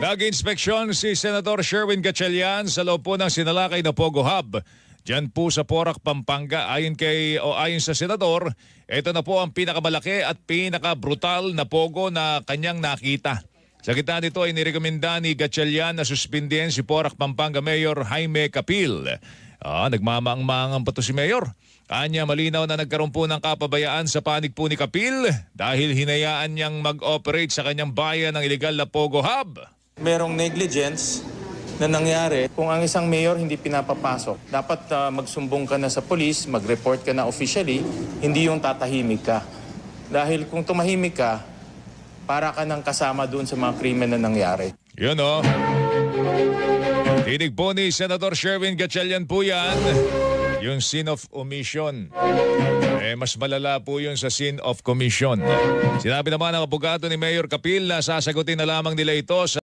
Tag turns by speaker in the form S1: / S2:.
S1: Nag-inspeksyon si Senator Sherwin Gatchalian sa loob po ng sinalakay na Pogo Hub. Diyan po sa Porac, Pampanga. Ayon sa Senador, ito na po ang pinakamalaki at pinakabrutal na Pogo na kanyang nakita. Sa gitna nito ay nirekomenda ni Gatchalian na suspindihin si Porac, Pampanga Mayor Jaime Capil. Nagmamaang-maangang pa to si Mayor. Kanya malinaw na nagkaroon po ng kapabayaan sa panig po ni Capil dahil hinayaan niyang mag-operate sa kanyang bayan ng illegal na Pogo Hub.
S2: Merong negligence na nangyari kung ang isang mayor hindi pinapapasok. Dapat magsumbong ka na sa polis, mag-report ka na officially, hindi yung tatahimik ka. Dahil kung tumahimik ka, para ka nang kasama doon sa mga krimen na nangyari.
S1: Yun o. Tinig po ni Senator Sherwin Gatchalian po yan. Yung sin of omission. Mas malala po yun sa sin of commission. Sinabi naman ng abogado ni Mayor Capil na sasagutin na lamang nila ito sa